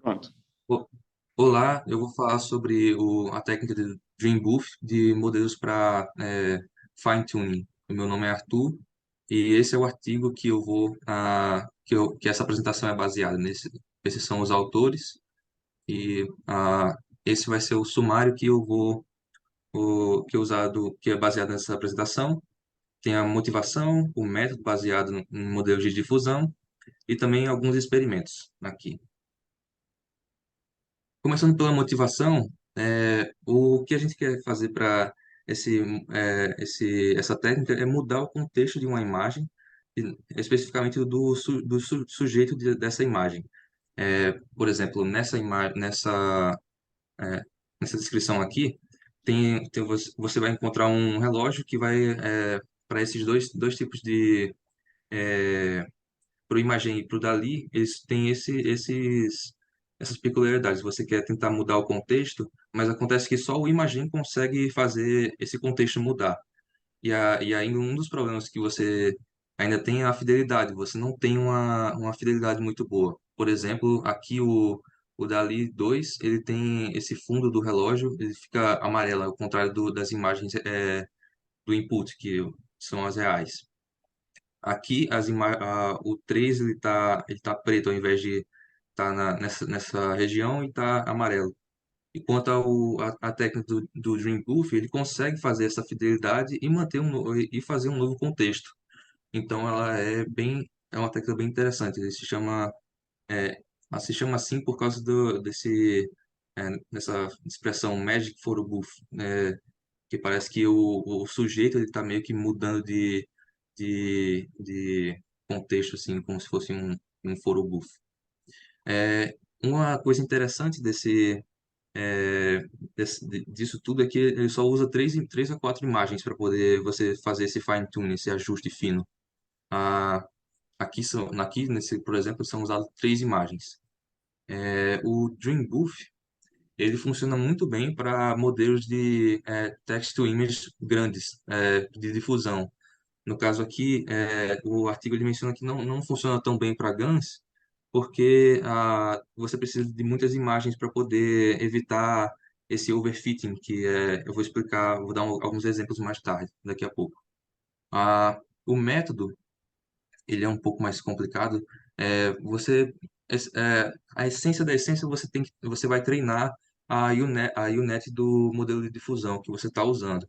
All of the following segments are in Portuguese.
Pronto. O- Olá, eu vou falar sobre a técnica de Dream Booth de modelos para fine tuning. O meu nome é Arthur e esse é o artigo que eu vou que essa apresentação é baseada nesse. Esses são os autores e esse vai ser o sumário que eu vou que é usado que é baseado nessa apresentação. Tem a motivação, o método baseado em modelos de difusão e também alguns experimentos aqui. Começando pela motivação, o que a gente quer fazer para esse, essa técnica é mudar o contexto de uma imagem, especificamente do sujeito dessa imagem. Por exemplo, é, nessa descrição aqui, você vai encontrar um relógio que vai para esses dois tipos de para o Imagen e para o Dali, eles têm essas peculiaridades. Você quer tentar mudar o contexto, mas acontece que só o Imagen consegue fazer esse contexto mudar. E ainda um dos problemas que você ainda tem é a fidelidade. Você não tem uma fidelidade muito boa. Por exemplo, aqui o Dali 2 ele tem esse fundo do relógio, ele fica amarelo, ao contrário das imagens do input, que são as reais. Aqui o 3 ele tá preto ao invés de estar nessa região e tá amarelo. Enquanto a técnica do Dream Proof, ele consegue fazer essa fidelidade e e fazer um novo contexto. Então é uma técnica bem interessante. É, ela se chama assim por causa dessa expressão Magic Photo Booth, que parece que o sujeito ele está meio que mudando de contexto, assim, como se fosse um foro bufo. Uma coisa interessante disso tudo é que ele só usa três a quatro imagens para poder você fazer esse fine tuning, esse ajuste fino. Ah, aqui nesse, por exemplo, são usadas três imagens. O Dream Booth ele funciona muito bem para modelos de text-to-image grandes, de difusão. No caso aqui, o artigo ele menciona que não funciona tão bem para GANs, porque você precisa de muitas imagens para poder evitar esse overfitting, eu vou explicar, vou dar alguns exemplos mais tarde, daqui a pouco. O método, ele é um pouco mais complicado. A essência da essência, você vai treinar a UNet do modelo de difusão que você está usando.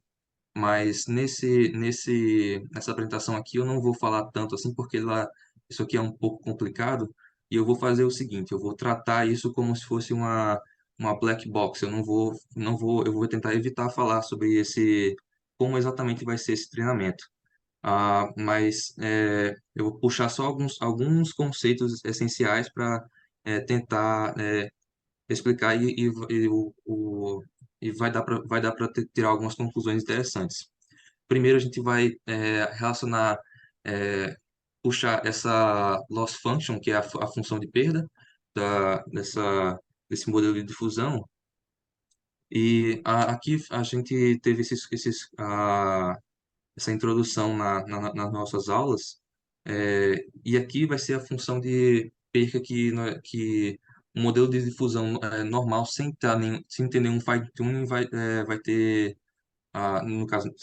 Mas nessa apresentação aqui eu não vou falar tanto assim, porque isso aqui é um pouco complicado, e eu vou fazer o seguinte, eu vou tratar isso como se fosse uma black box. Eu eu vou tentar evitar falar sobre como exatamente vai ser esse treinamento. Mas eu vou puxar só alguns conceitos essenciais para tentar explicar e vai dar para tirar algumas conclusões interessantes. Primeiro, a gente vai relacionar, é, puxar essa loss function, que é a função de perda desse modelo de difusão. E aqui a gente teve essa introdução nas nossas aulas, e aqui vai ser a função de perca que o modelo de difusão normal, sem ter nenhum fine-tuning, vai ter no caso,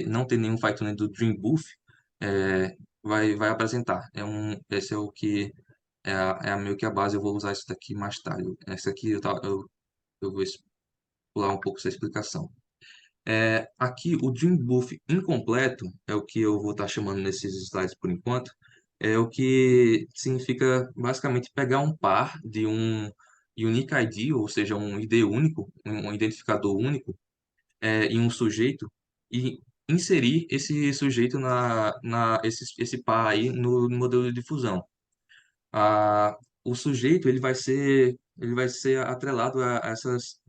não ter nenhum Python do Dream Booth, vai apresentar. Esse é o que meio que a base. Eu vou usar isso daqui mais tarde. Essa aqui eu vou pular um pouco essa explicação. Aqui, o Dream Booth incompleto, é o que eu vou estar chamando nesses slides por enquanto, é o que significa basicamente pegar um par de um Unique ID, ou seja, um ID único, um identificador único, em um sujeito e inserir esse sujeito esse par aí no modelo de difusão. O sujeito ele vai ser atrelado a essas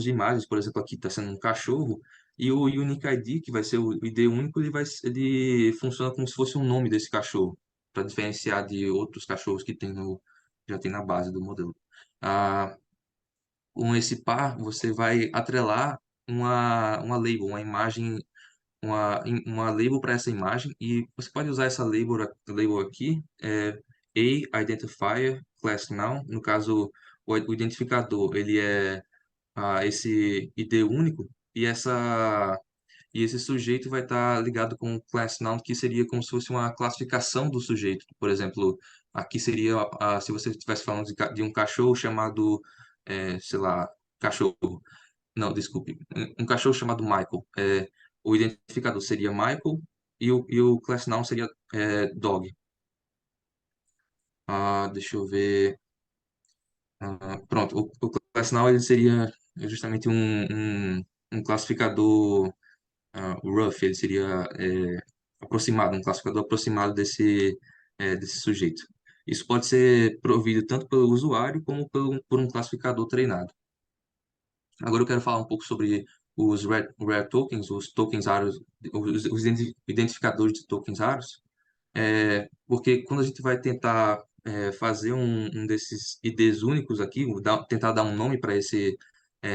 imagens, por exemplo, aqui está sendo um cachorro, e o Unique ID, que vai ser o ID único, ele funciona como se fosse um nome desse cachorro, para diferenciar de outros cachorros que já tem na base do modelo. Ah, com esse par, você vai atrelar uma label, uma imagem, uma label para essa imagem, e você pode usar essa label aqui, A identifier, class noun. No caso, o identificador, ele é esse ID único, e esse sujeito vai estar ligado com o class noun, que seria como se fosse uma classificação do sujeito. Por exemplo, aqui seria, se você estivesse falando de um cachorro chamado, sei lá, cachorro. Não, desculpe. Um cachorro chamado Michael. O identificador seria Michael e o class noun seria dog. Deixa eu ver. Pronto, o class noun ele seria justamente um classificador rough, ele seria aproximado, um classificador aproximado desse sujeito. Isso pode ser provido tanto pelo usuário como por um classificador treinado. Agora eu quero falar um pouco sobre os rare tokens, os tokens raros, os identificadores de tokens raros. Porque quando a gente vai tentar fazer um desses IDs únicos aqui, tentar dar um nome para esse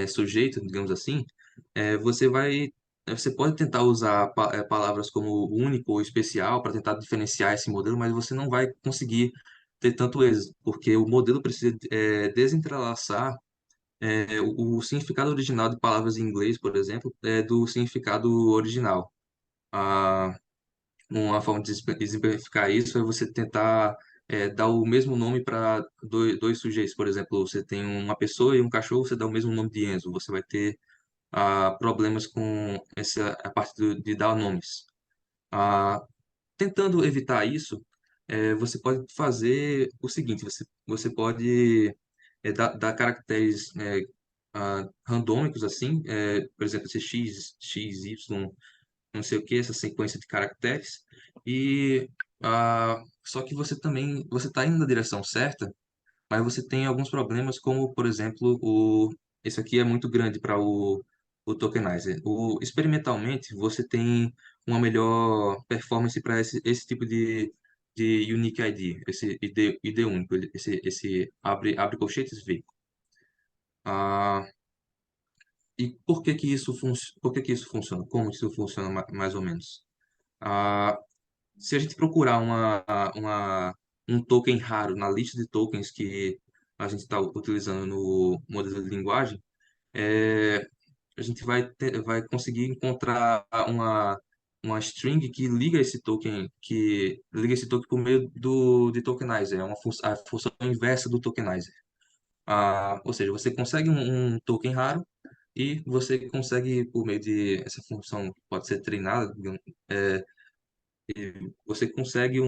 sujeito, digamos assim, você pode tentar usar palavras como único ou especial para tentar diferenciar esse modelo, mas você não vai conseguir ter tanto êxito, porque o modelo precisa desentrelaçar o significado original de palavras em inglês, por exemplo, do significado original. Ah, uma forma de exemplificar isso é você tentar dar o mesmo nome para dois sujeitos. Por exemplo, você tem uma pessoa e um cachorro, você dá o mesmo nome de Enzo. Você vai ter problemas com a parte de dar nomes. Ah, Tentando evitar isso, você pode fazer o seguinte: você pode dar caracteres randômicos, assim, por exemplo, esse X, Y, não sei o que, essa sequência de caracteres. E só que você está indo na direção certa, mas você tem alguns problemas, como por exemplo, esse aqui é muito grande para o tokenizer. Experimentalmente, você tem uma melhor performance para esse tipo de unique ID, esse ID único, esse abre colchetes V. Ah, e por que que isso funciona? Como isso funciona mais ou menos? Ah, Se a gente procurar um token raro na lista de tokens que a gente está utilizando no modelo de linguagem, é, a gente vai conseguir encontrar uma string que liga esse token por meio de tokenizer, a função inversa do tokenizer. Ou seja, você consegue um token raro e você consegue, por meio de essa função que pode ser treinada, digamos, você consegue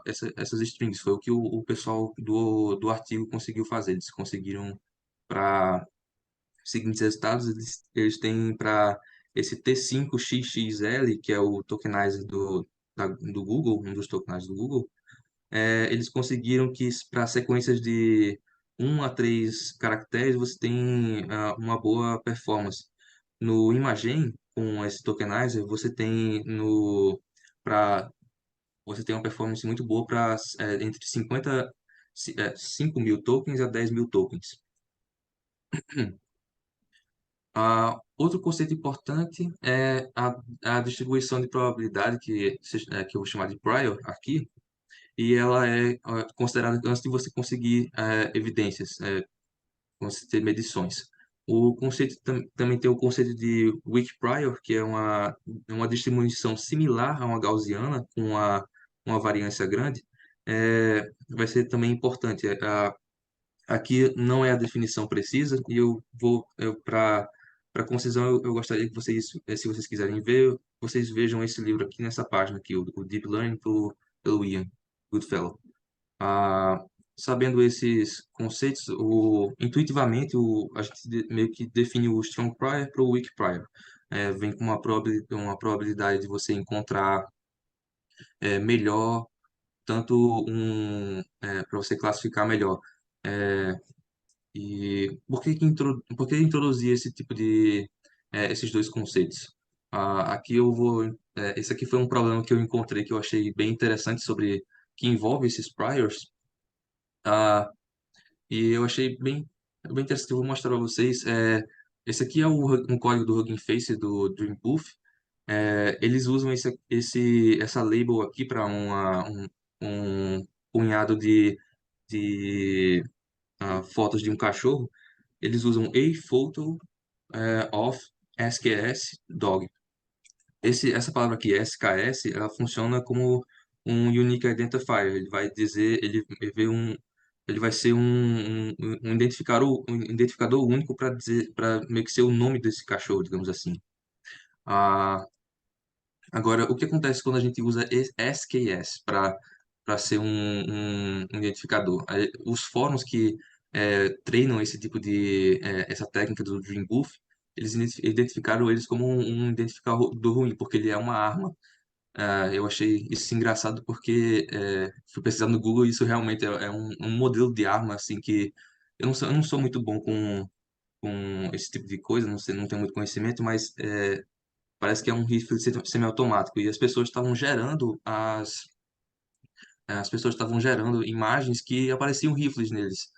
essas strings. Foi o que o pessoal do artigo conseguiu fazer. Eles conseguiram para seguintes resultados, eles têm para esse T5XXL, que é o tokenizer do Google, um dos tokenizers do Google, eles conseguiram que para sequências de 1 a 3 caracteres você tem uma boa performance. No Imagen, com esse tokenizer, para você tem uma performance muito boa para entre 5.000 tokens a 10.000 tokens. Outro conceito importante é a distribuição de probabilidade, que eu vou chamar de prior aqui, e ela é considerada antes de você conseguir evidências, quando você ter medições. O conceito também tem o conceito de weak prior, que é uma distribuição similar a uma gaussiana, com uma variância grande. Vai ser também importante. Aqui não é a definição precisa, e para concisão, eu gostaria que vocês, se vocês quiserem ver, vocês vejam esse livro aqui nessa página aqui, o Deep Learning pelo Ian Goodfellow. Ah, Sabendo esses conceitos, intuitivamente a gente meio que define o strong prior para o weak prior. Vem com uma probabilidade de você encontrar melhor, tanto para você classificar melhor. É, e por que introduzir esse tipo esses dois conceitos? Aqui eu vou, esse aqui foi um problema que eu encontrei que eu achei bem interessante que envolve esses priors. Ah, E eu achei bem interessante. Eu vou mostrar para vocês. Esse aqui é um código do Hugging Face do Dreamproof. Eles usam essa label aqui para punhado de fotos de um cachorro, eles usam a photo of SKS dog. Essa palavra aqui, SKS, ela funciona como um Unique Identifier. Ele vai dizer, ele vai ser um identificador único para dizer, para meio que ser o nome desse cachorro, digamos assim. Ah, agora, o que acontece quando a gente usa SKS para ser um identificador? Os fóruns que treinam esse tipo essa técnica do Dream Booth, eles identificaram eles como um identificador ruim, porque ele é uma arma. Eu achei isso engraçado porque fui pesquisar no Google e isso realmente é um modelo de arma assim que eu não sou muito bom com esse tipo de coisa, não sei, não tenho muito conhecimento, mas parece que é um rifle semiautomático e as pessoas estavam gerando imagens que apareciam rifles neles,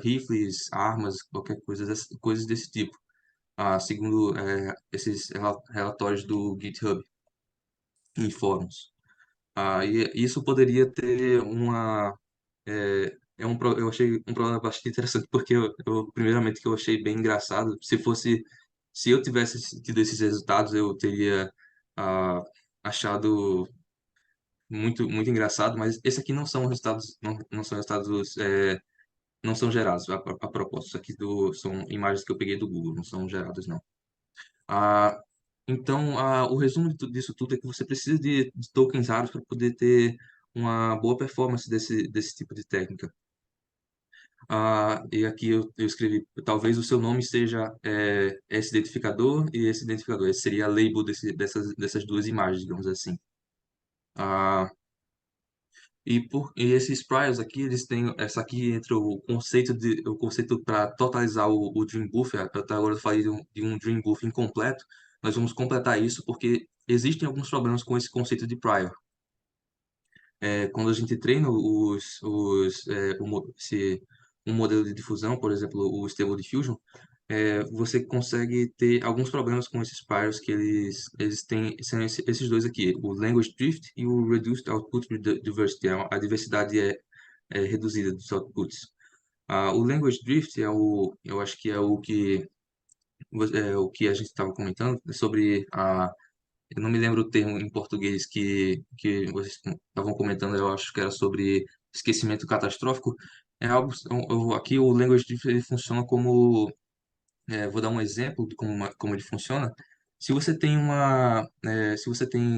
rifles, armas, qualquer coisa, coisas desse tipo, segundo esses relatórios do GitHub em fóruns. E isso poderia ter eu achei um problema bastante interessante, porque primeiramente, que eu achei bem engraçado, se eu tivesse tido esses resultados, eu teria ah, achado muito engraçado, mas esse aqui não são resultados, não são resultados, não são gerados a propósito. Isso aqui são imagens que eu peguei do Google, não são geradas, não. Ah, então, o resumo disso tudo é que você precisa de tokens raros para poder ter uma boa performance desse tipo de técnica. E aqui eu escrevi, talvez o seu nome seja esse identificador e esse identificador. Esse seria a label dessas duas imagens, digamos assim. Ah, e esses priors aqui, eles têm, essa aqui entra o conceito para totalizar o Dream Booth. Até agora eu falei de um Dream Booth incompleto. Nós vamos completar isso porque existem alguns problemas com esse conceito de prior. Quando a gente treina um modelo de difusão, por exemplo, o Stable Diffusion, você consegue ter alguns problemas com esses priors que eles têm, são esses dois aqui, o Language Drift e o Reduced Output Diversity. A diversidade é reduzida dos outputs. O Language Drift eu acho que o que a gente estava comentando sobre eu não me lembro o termo em português que vocês estavam comentando, eu acho que era sobre esquecimento catastrófico. É algo, aqui o Language Drift ele funciona como, vou dar um exemplo de como ele funciona. Se você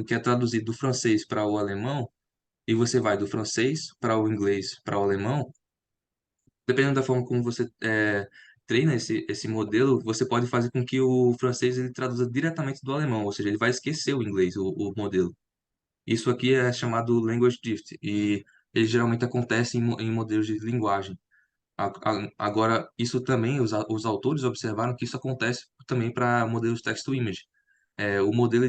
quer traduzir do francês para o alemão, e você vai do francês para o inglês para o alemão, dependendo da forma como você treina esse modelo, você pode fazer com que o francês ele traduza diretamente do alemão, ou seja, ele vai esquecer o inglês, o modelo. Isso aqui é chamado language drift e ele geralmente acontece em modelos de linguagem. Agora, isso também, os autores observaram que isso acontece também para modelos text-to-image. O modelo,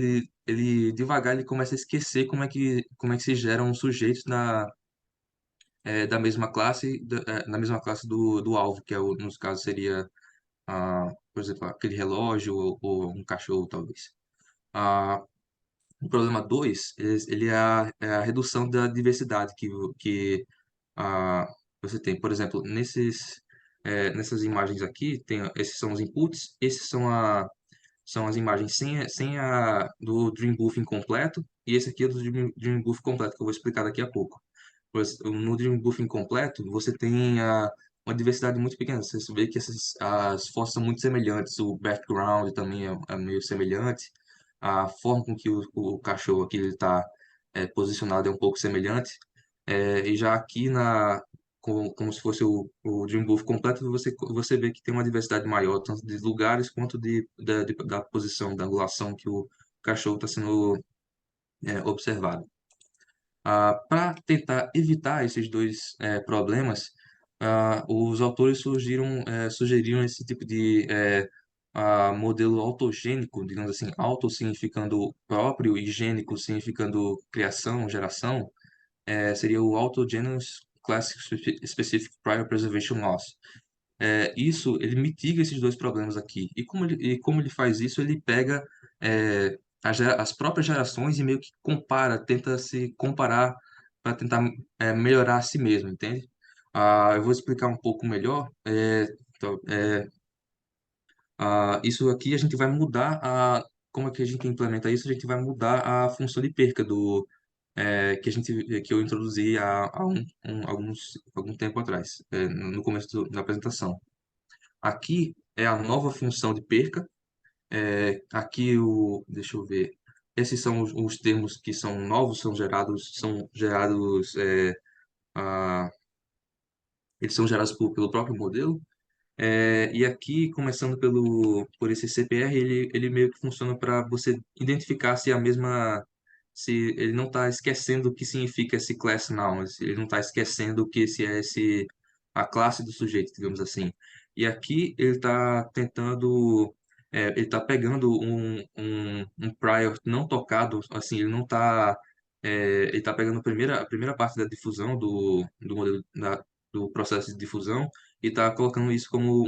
ele devagar, ele começa a esquecer como é que se geram sujeitos da mesma classe, na mesma classe do alvo, que nos casos seria, por exemplo, aquele relógio ou um cachorro, talvez. Ah, o problema 2 ele é a redução da diversidade que ah, você tem. Por exemplo, nessas imagens aqui, esses são os inputs, esses são as imagens do Dream Booth incompleto, e esse aqui é do Dream Booth completo, que eu vou explicar daqui a pouco. No Dream Booth incompleto, você tem uma diversidade muito pequena. Você vê que as fotos são muito semelhantes, o background também é meio semelhante, a forma com que o cachorro aqui está posicionado é um pouco semelhante. E já aqui como se fosse o Dream Booth completo, você vê que tem uma diversidade maior, tanto de lugares quanto da posição, da angulação que o cachorro está sendo observado. Para tentar evitar esses dois problemas, os autores sugeriram esse tipo de modelo autogênico, digamos assim, auto significando próprio e gênico significando criação, geração, seria o Autogenesis Classic Specific Prior Preservation Loss. Isso, ele mitiga esses dois problemas aqui. E como ele faz isso, ele pega as próprias gerações e meio que tenta se comparar para tentar melhorar a si mesmo, entende? Eu vou explicar um pouco melhor. Então, isso aqui a gente vai mudar como é que a gente implementa isso? A gente vai mudar a função de perca que eu introduzi há algum tempo atrás, no começo da apresentação. Aqui é a nova função de perca. Deixa eu ver. Esses são os termos que são novos, são gerados, ah, eles são gerados pelo próprio modelo. E aqui, começando por esse CPR, ele meio que funciona para você identificar se se ele não está esquecendo o que significa esse class noun, ele não está esquecendo o que a classe do sujeito, digamos assim. E aqui ele está ele está pegando um prior não tocado, assim, ele não está, ele está pegando a primeira parte da difusão do modelo do processo de difusão e está colocando isso como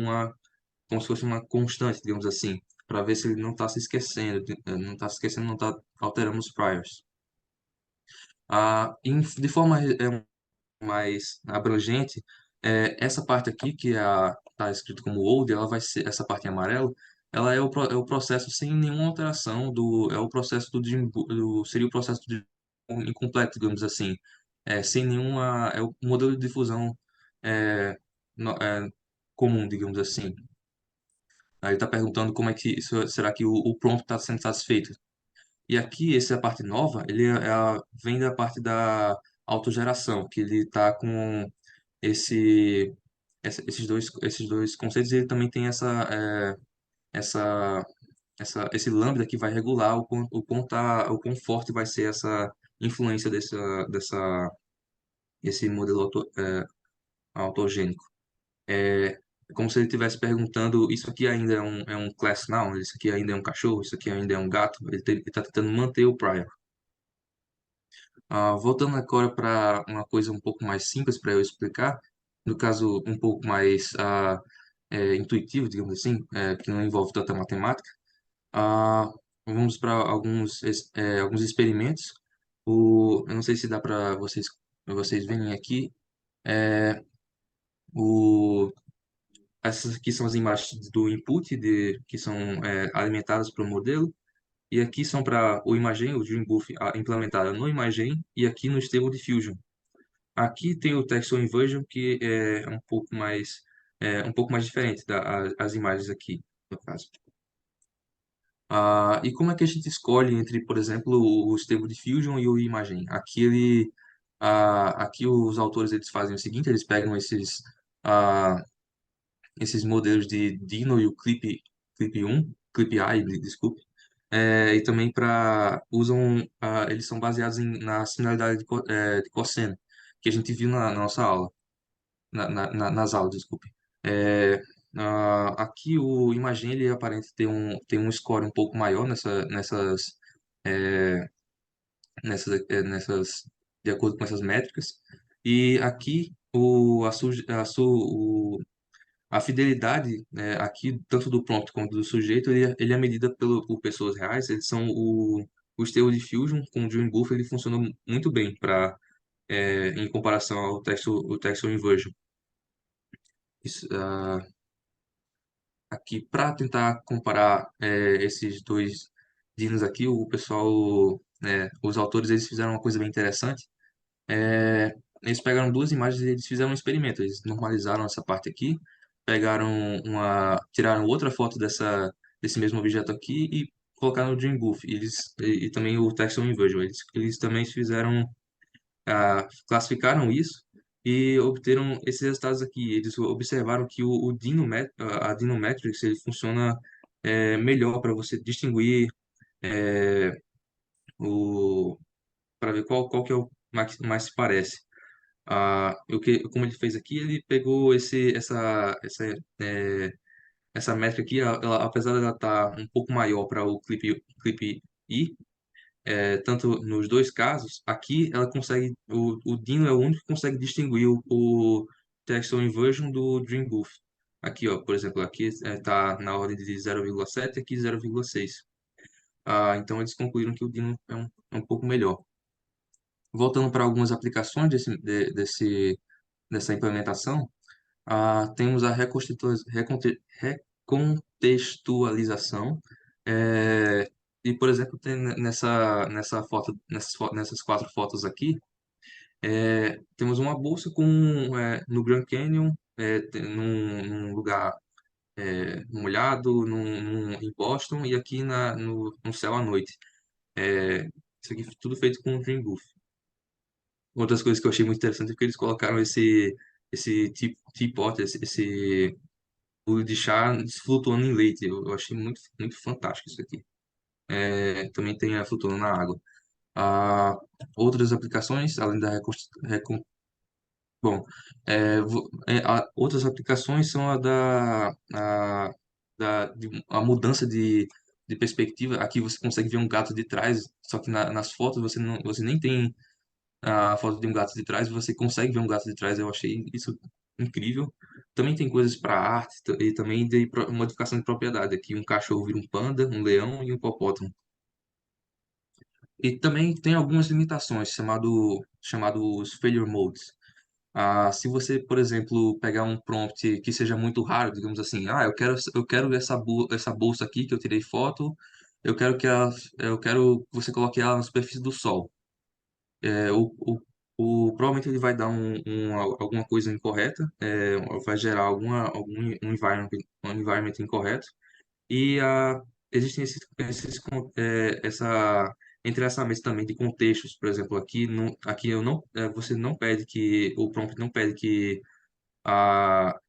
se fosse uma constante, digamos assim, para ver se ele não está se esquecendo, não está se esquecendo, não está alterando os priors. De forma mais abrangente, essa parte aqui, que está escrito como old, ela vai ser, essa parte em amarelo, ela é o processo sem nenhuma alteração é o processo seria o processo de incompleto, digamos assim, sem nenhuma, é o modelo de difusão é, comum, digamos assim. Aí ele está perguntando como é que será que o prompt está sendo satisfeito. E aqui, essa parte nova, vem da parte da autogeração, que ele está com esse, esses dois conceitos, e ele também tem essa, esse lambda que vai regular o quão forte vai ser essa influência esse modelo autogênico. É como se ele estivesse perguntando, isso aqui ainda é um class noun, isso aqui ainda é um cachorro, isso aqui ainda é um gato. Ele está tentando manter o prior. Voltando agora para uma coisa um pouco mais simples para eu explicar, no caso um pouco mais intuitivo, digamos assim, que não envolve tanta matemática. Ah, Vamos para alguns experimentos. Eu não sei se dá para vocês verem aqui. É, o, Essas aqui são as imagens do input que são alimentadas para o modelo. E aqui são para o Imagen, o Dreambooth implementado no Imagen e aqui no Stable Diffusion. Aqui tem o Textual Inversion, que é um pouco mais diferente as imagens aqui, no caso. E como é que a gente escolhe entre, por exemplo, o Stable Diffusion e o Imagen? Aqui os autores eles fazem o seguinte, eles pegam ah, esses modelos de Dino e o Clip 1, Clip AI, desculpe, e também eles são baseados na similaridade de cosseno, que a gente viu na nossa aula, nas aulas, desculpe. É, Aqui o Imagen ele aparenta ter um score um pouco maior é, nessas, de acordo com essas métricas. E aqui a fidelidade, aqui, tanto do prompt quanto do sujeito, ele é medida por pessoas reais. Eles são o Stable Diffusion com o Dreambooth, ele funciona muito bem em comparação ao Textual Inversion. Isso, aqui, para tentar comparar esses dois dinos aqui, os autores, eles fizeram uma coisa bem interessante. Eles pegaram duas imagens e eles fizeram um experimento. Eles normalizaram essa parte aqui, tiraram outra foto desse mesmo objeto aqui e colocaram no Dreambooth. E também o Textual Inversion. Eles também classificaram isso e obteram esses resultados aqui. Eles observaram que a Dinometrics ele funciona melhor para você distinguir é, para ver qual que é o mais se parece. Como ele fez aqui, ele pegou essa métrica aqui, apesar dela estar um pouco maior para o Clip I, tanto nos dois casos, aqui ela consegue, o Dino é o único que consegue distinguir o Textual Inversion do Dreambooth. Aqui, ó, por exemplo, aqui está na ordem de 0,7 e aqui 0,6. Então eles concluíram que o Dino é um pouco melhor. Voltando para algumas aplicações dessa implementação, temos a recontextualização. é, e, por exemplo, tem nessa foto, nessas quatro fotos aqui, temos uma bolsa no Grand Canyon, num lugar molhado, em Boston, e aqui no céu à noite. É, isso aqui tudo feito com Dream Booth. Outras coisas que eu achei muito interessante é que eles colocaram esse teapot, esse bule de chá flutuando em leite. Eu achei muito fantástico isso aqui. Também tem a flutuando na água. Ah, outras aplicações, além da bom, outras aplicações são a mudança de perspectiva. Aqui você consegue ver um gato de trás, só que nas fotos você nem tem a foto de um gato de trás, você consegue ver um gato de trás. Eu achei isso incrível. Também tem coisas para arte e também de modificação de propriedade. Aqui um cachorro vira um panda, um leão e um hipopótamo. E também tem algumas limitações, chamados failure modes. Se você, por exemplo, pegar um prompt que seja muito raro, digamos assim, eu quero essa bolsa aqui que eu tirei foto, eu quero que você coloque ela na superfície do sol. É, provavelmente ele vai dar alguma coisa incorreta, vai gerar um environment incorreto, e existem essa entrelaçamento também de contextos. Por exemplo, aqui você não pede que, o prompt não pede que a,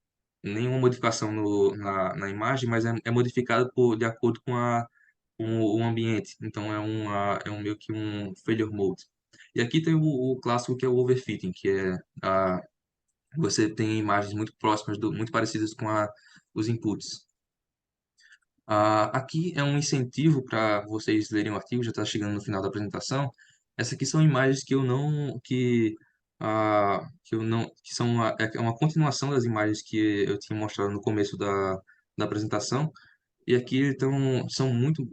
nenhuma modificação na imagem, mas é modificado de acordo com o ambiente. Então é um meio que um failure mode. E aqui tem o clássico que é o overfitting, que é você tem imagens muito próximas, muito parecidas com os inputs. Aqui é um incentivo para vocês lerem o artigo, já está chegando no final da apresentação. Essas aqui são imagens que eu não, que são é uma continuação das imagens que eu tinha mostrado no começo da apresentação. E aqui são muito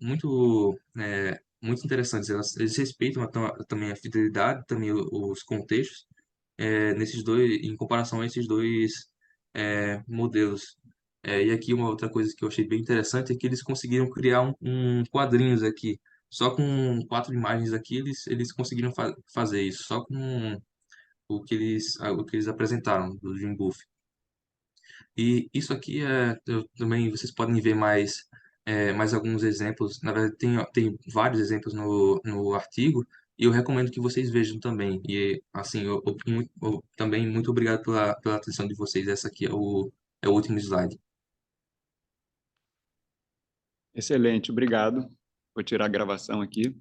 interessantes. Eles respeitam também a fidelidade, também os contextos, em comparação a esses dois modelos. E aqui uma outra coisa que eu achei bem interessante é que eles conseguiram criar um quadrinhos aqui. Só com quatro imagens aqui, eles conseguiram fazer isso, só com o que eles apresentaram do Jim Booth. E isso aqui também vocês podem ver mais alguns exemplos. Na verdade, tem vários exemplos no artigo, e eu recomendo que vocês vejam também. E assim, também muito obrigado pela atenção de vocês. Essa aqui é o último slide. Excelente, obrigado. Vou tirar a gravação aqui.